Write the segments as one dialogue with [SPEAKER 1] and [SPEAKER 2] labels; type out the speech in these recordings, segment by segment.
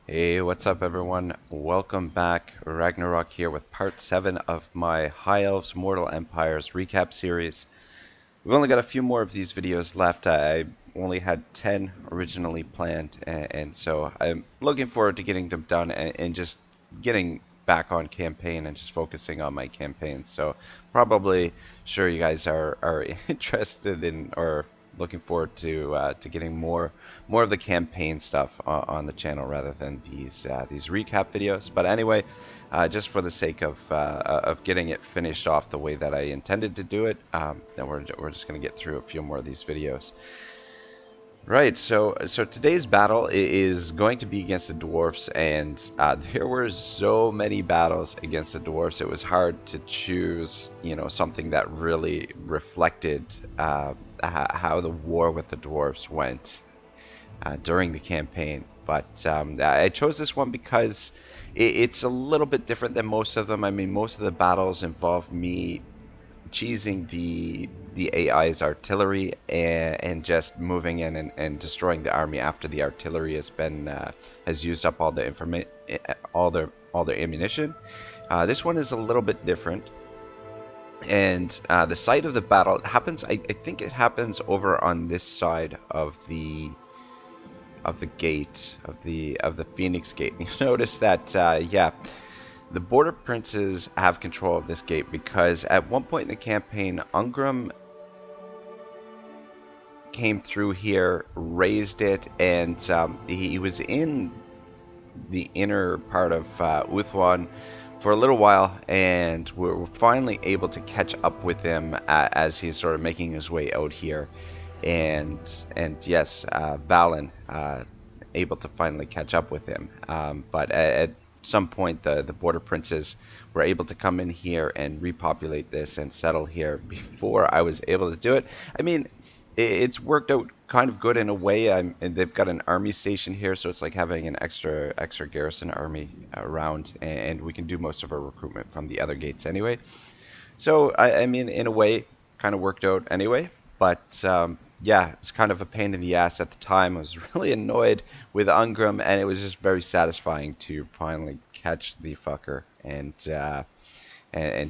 [SPEAKER 1] Hey, what's up everyone? Welcome back. Ragnarok here with part 7 of my High Elves Mortal Empires recap series. We've only got a few more of these videos left. I only had 10 originally planned, and so I'm looking forward to getting them done and just getting back on campaign and just focusing on my campaign. So probably sure you guys are interested in or looking forward to getting more of the campaign stuff on the channel rather than these recap videos. But anyway, just for the sake of getting it finished off the way that I intended to do it, then we're just going to get through a few more of these videos. Right, so today's battle is going to be against the dwarfs, and there were so many battles against the dwarfs. It was hard to choose, something that really reflected how the war with the dwarfs went during the campaign. But I chose this one because it's a little bit different than most of them. I mean, most of the battles involve me cheesing the AI's artillery and just moving in and destroying the army after the artillery has used up all the all their ammunition. This one is a little bit different, and the site of the battle happens. I think it happens over on this side of the gate of the Phoenix Gate. You notice that yeah, the border princes have control of this gate because at one point in the campaign, Ungrim came through here, raised it, and he was in the inner part of Uthwan for a little while, and we're finally able to catch up with him as he's sort of making his way out here. And yes, Balin able to finally catch up with him. But at some point, the border princes were able to come in here and repopulate this and settle here before I was able to do it. I mean, it's worked out kind of good in a way. And they've got an army station here, so it's like having an extra garrison army around, and we can do most of our recruitment from the other gates anyway. So I mean, in a way, kind of worked out anyway. But yeah, it's kind of a pain in the ass at the time. I was really annoyed with Ungrim, and it was just very satisfying to finally catch the fucker and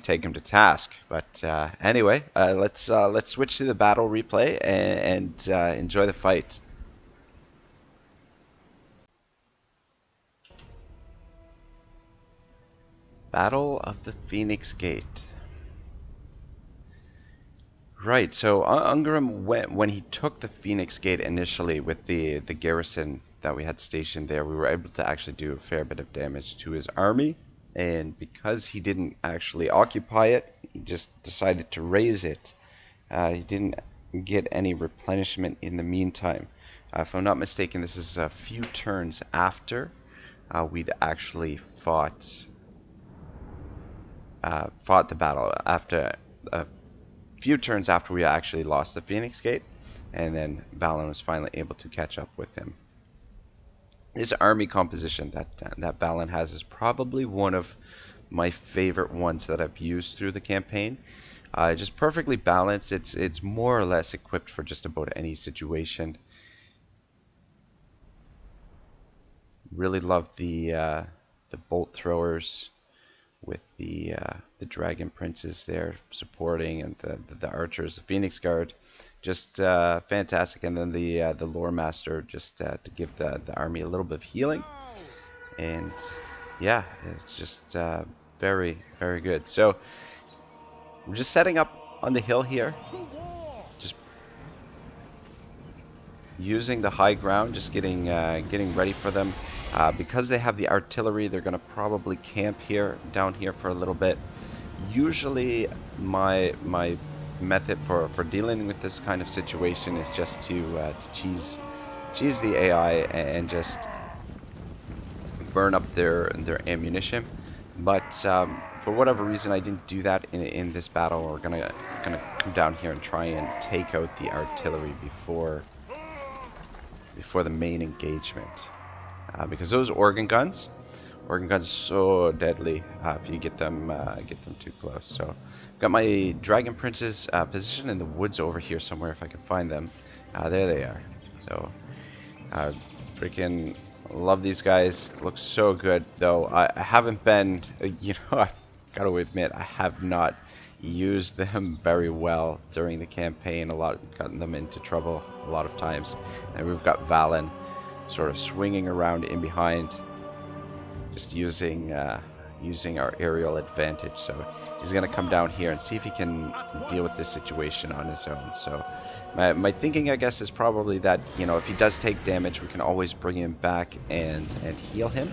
[SPEAKER 1] take him to task. But anyway, let's switch to the battle replay and enjoy the fight. Battle of the Phoenix Gate. Right, so Ungrim, when he took the Phoenix Gate initially with the garrison that we had stationed there, we were able to actually do a fair bit of damage to his army. And because he didn't actually occupy it, he just decided to raise it. He didn't get any replenishment in the meantime. If I'm not mistaken, this is a few turns after we'd actually fought the battle, after a few turns after we actually lost the Phoenix Gate, and then Balin was finally able to catch up with him. This army composition that Balin has is probably one of my favorite ones that I've used through the campaign. Just perfectly balanced. It's more or less equipped for just about any situation. Really love the bolt throwers with the dragon princes there supporting, and the archers, the Phoenix Guard, just fantastic. And then the lore master just to give the army a little bit of healing. And yeah, it's just very good. So we're just setting up on the hill here, just using the high ground, just getting ready for them. Because they have the artillery, they're going to probably camp down here for a little bit. Usually my method for dealing with this kind of situation is just to cheese the AI and just burn up their ammunition. But for whatever reason, I didn't do that in this battle. We're gonna come down here and try and take out the artillery before the main engagement. Because those organ guns are so deadly if you get them too close. So I've got my dragon princes positioned in the woods over here somewhere if I can find them. There they are. So freaking Love these guys. Look so good, though. I haven't been, I gotta admit, I have not used them very well during the campaign. Gotten them into trouble a lot of times. And we've got Valen sort of swinging around in behind, just using our aerial advantage. So he's going to come down here and see if he can deal with this situation on his own. So my thinking, I guess, is probably that, if he does take damage, we can always bring him back and heal him,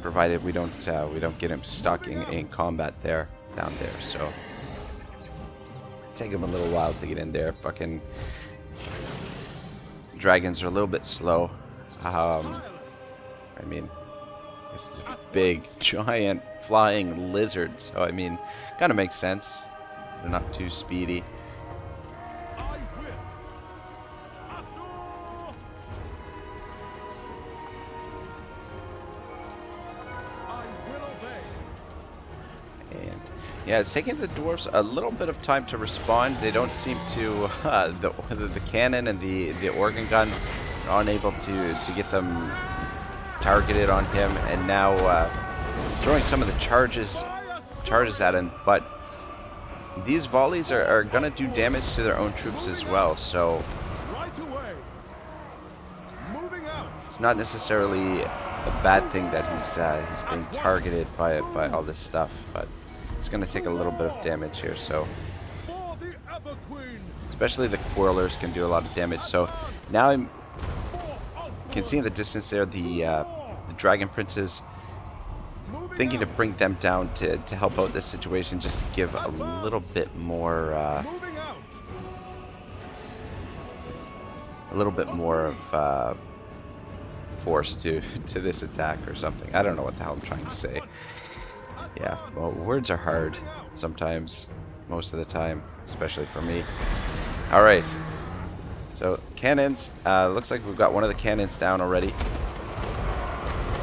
[SPEAKER 1] provided we don't get him stuck in combat down there. So take him a little while to get in there. Fucking dragons are a little bit slow. I mean, this is a big, giant, flying lizard, so I mean, kind of makes sense. They're not too speedy. And yeah, it's taking the dwarves a little bit of time to respond. They don't seem to, the cannon and the organ gun are unable to get them targeted on him, and now throwing some of the charges at him, but these volleys are gonna do damage to their own troops as well, so it's not necessarily a bad thing that he's being targeted by all this stuff, but it's gonna take a little bit of damage here. So especially the Quarrelers can do a lot of damage. So now you can see in the distance there the Dragon Princes, thinking to bring them down to help out this situation, just to give a little bit more of force to this attack or something. I don't know what the hell I'm trying to say. Yeah, well, words are hard sometimes, most of the time, especially for me. Alright, so cannons, looks like we've got one of the cannons down already.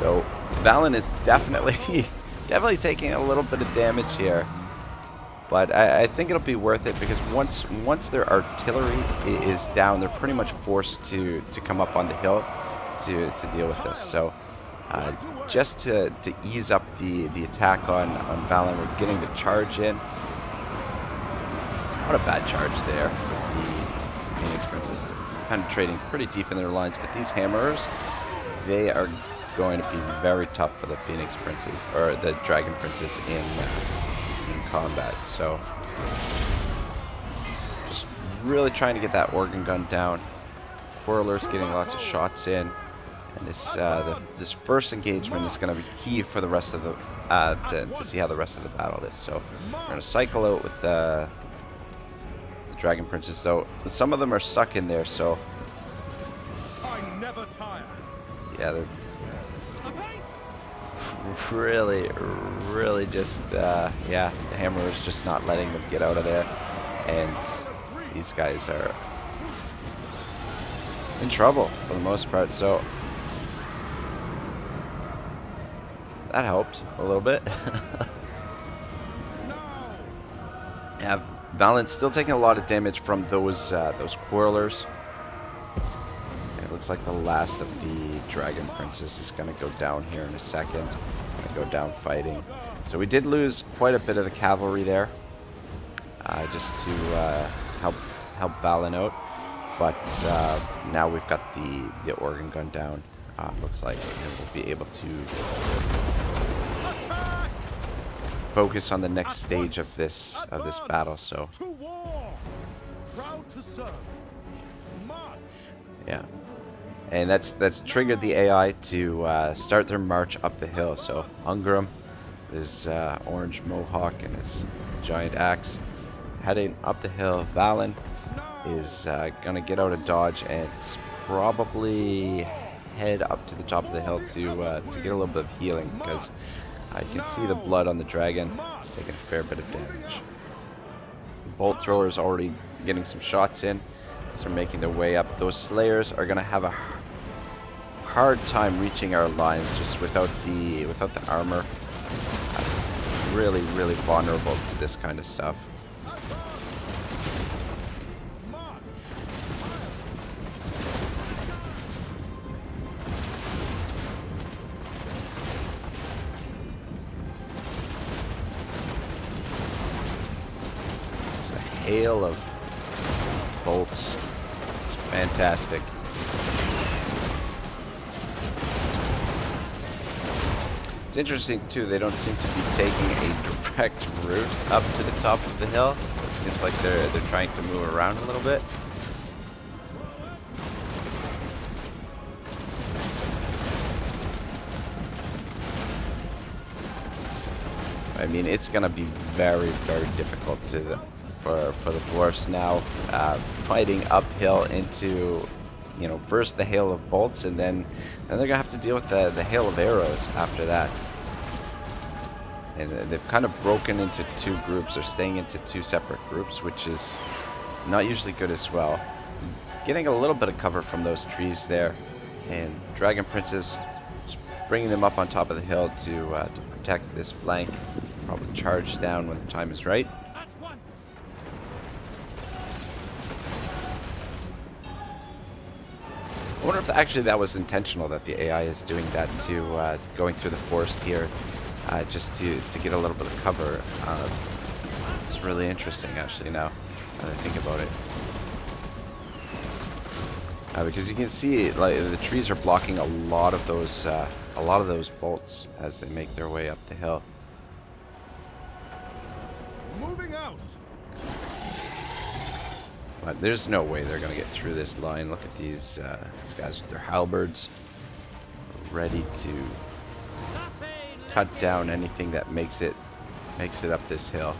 [SPEAKER 1] So Valen is definitely taking a little bit of damage here, but I think it'll be worth it, because once their artillery is down, they're pretty much forced to come up on the hill to deal with this. So just to ease up the attack on Valen, we're getting the charge in. Not a bad charge there with the Phoenix Princes, penetrating pretty deep in their lines, but these hammerers, they are going to be very tough for the Phoenix Princes, or the Dragon Princes in combat. So just really trying to get that organ gun down. Quarrelers getting lots of shots in, and this first engagement is going to be key for the rest of the to see how the rest of the battle is. So we're going to cycle out with the Dragon Princes, though some of them are stuck in there. So yeah, they're really just yeah, the hammer is just not letting them get out of there, and these guys are in trouble for the most part. So that helped a little bit. Yeah, Valen's still taking a lot of damage from those Quarrelers. It looks like the last of the Dragon Princes is going to go down here in a second. Going to go down fighting. So we did lose quite a bit of the cavalry there, just to help Valen out. But now we've got the organ gun down. Looks like we'll be able to focus on the next stage of this battle. So yeah. And that's triggered the AI to start their march up the hill. So Ungram, his orange mohawk and his giant axe, heading up the hill. Valen is gonna get out of dodge and probably head up to the top of the hill to get a little bit of healing, because you can see the blood on the dragon. It's taking a fair bit of damage. The bolt thrower is already getting some shots in. They're making their way up. Those slayers are gonna have a hard time reaching our lines just without the armor. Really vulnerable to this kind of stuff. hail of bolts. It's fantastic. It's interesting too, they don't seem to be taking a direct route up to the top of the hill. It seems like they're trying to move around a little bit. I mean, it's gonna be very, very difficult for the dwarfs now, fighting uphill into, you know, first the hail of bolts, and then they're gonna have to deal with the hail of arrows after that. And they've kind of broken into two groups. They're staying into two separate groups, which is not usually good as well. Getting a little bit of cover from those trees there, and Dragon Princess just bringing them up on top of the hill to protect this flank. Probably charge down when the time is right. I wonder if actually that was intentional, that the AI is doing that to going through the forest here, just to get a little bit of cover. It's really interesting actually now that I think about it. Because you can see like the trees are blocking a lot of those bolts as they make their way up the hill.
[SPEAKER 2] Moving out.
[SPEAKER 1] But there's no way they're gonna get through this line. Look at these guys with their halberds, ready to cut down anything that makes it up this hill.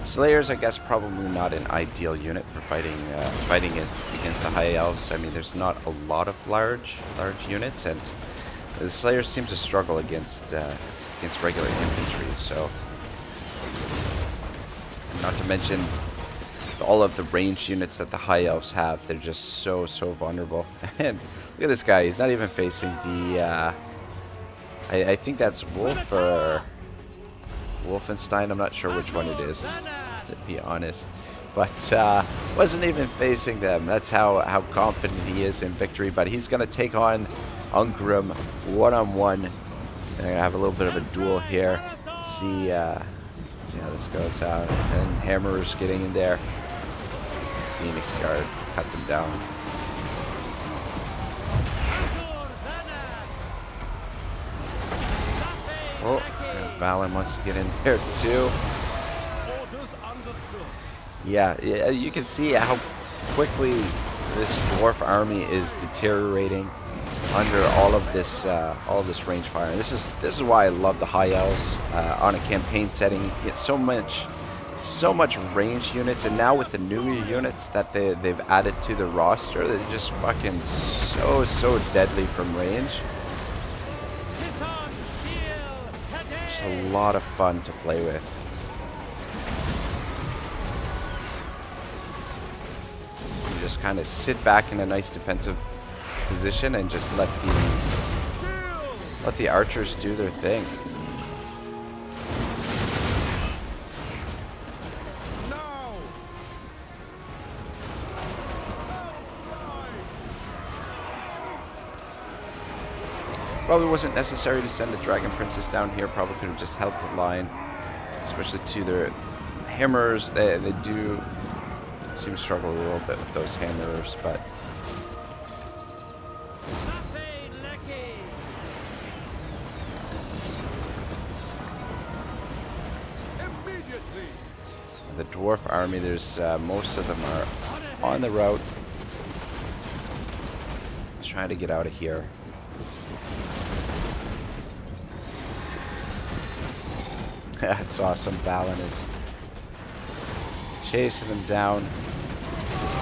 [SPEAKER 1] Slayers, I guess, probably not an ideal unit for fighting against the High Elves. I mean, there's not a lot of large units, and the Slayers seem to struggle against regular infantry. So, not to mention all of the ranged units that the High Elves have. They're just so vulnerable. And look at this guy. He's not even facing the. I think that's Wolf or Wolfenstein. I'm not sure which one it is, to be honest, but wasn't even facing them. That's how confident he is in victory. But he's gonna take on Ungrim one-on-one. They're gonna have a little bit of a duel here. See how this goes out. And Hammer's getting in there. Phoenix Guard cut them down. Oh, Valen wants to get in there too. Yeah, you can see how quickly this dwarf army is deteriorating under all of this range fire. And this is why I love the High Elves on a campaign setting. You get so much range units, and now with the new units that they've added to the roster, they're just fucking so deadly from range. Just a lot of fun to play with. You just kind of sit back in a nice defensive position and just let the archers do their thing. Probably wasn't necessary to send the Dragon Princess down here. Probably could have just helped the line, especially to their hammers. They do seem to struggle a little bit with those hammers, but the dwarf army, there's most of them are on the route, just trying to get out of here. That's awesome. Valen is chasing them down.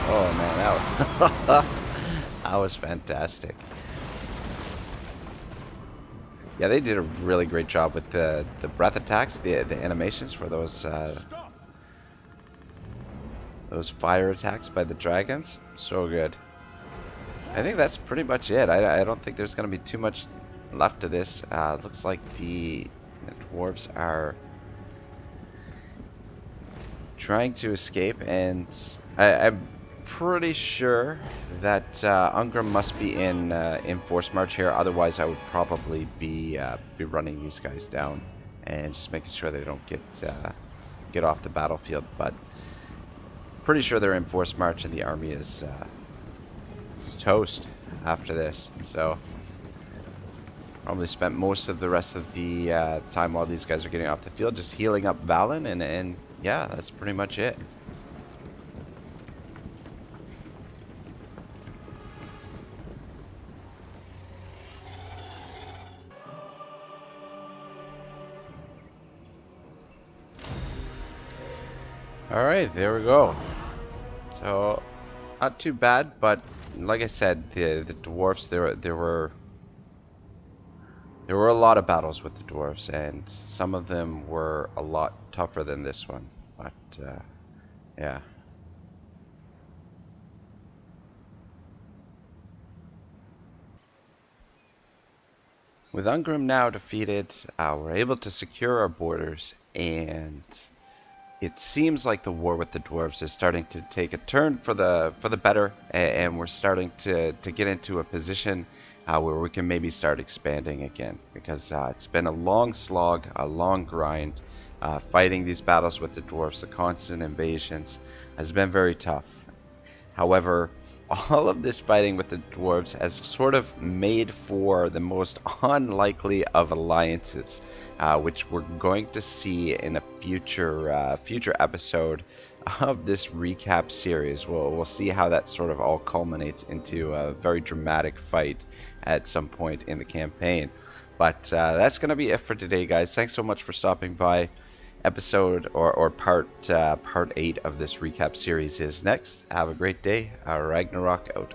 [SPEAKER 1] Oh man, that was fantastic. Yeah, they did a really great job with the breath attacks, the animations for those fire attacks by the dragons. So good. I think that's pretty much it. I don't think there's going to be too much left of this. Looks like the dwarves are trying to escape, and I'm pretty sure that Ungram must be in force march here. Otherwise, I would probably be running these guys down and just making sure they don't get off the battlefield. But pretty sure they're in force march, and the army is toast after this. So probably spent most of the rest of the time while these guys are getting off the field just healing up Valen, and yeah, that's pretty much it. Alright, there we go. So, not too bad, but like I said, the dwarfs, there were a lot of battles with the dwarves, and some of them were a lot tougher than this one. But yeah. With Ungrim now defeated, we're able to secure our borders, and it seems like the war with the dwarves is starting to take a turn for the better, and we're starting to get into a position where we can maybe start expanding again, because it's been a long slog, a long grind. Fighting these battles with the dwarves, the constant invasions, has been very tough. However, all of this fighting with the dwarves has sort of made for the most unlikely of alliances, which we're going to see in a future episode of this recap series. We'll see how that sort of all culminates into a very dramatic fight at some point in the campaign. But that's going to be it for today, guys. Thanks so much for stopping by. Episode or part 8 of this recap series is next. Have a great day. Ragnarok out.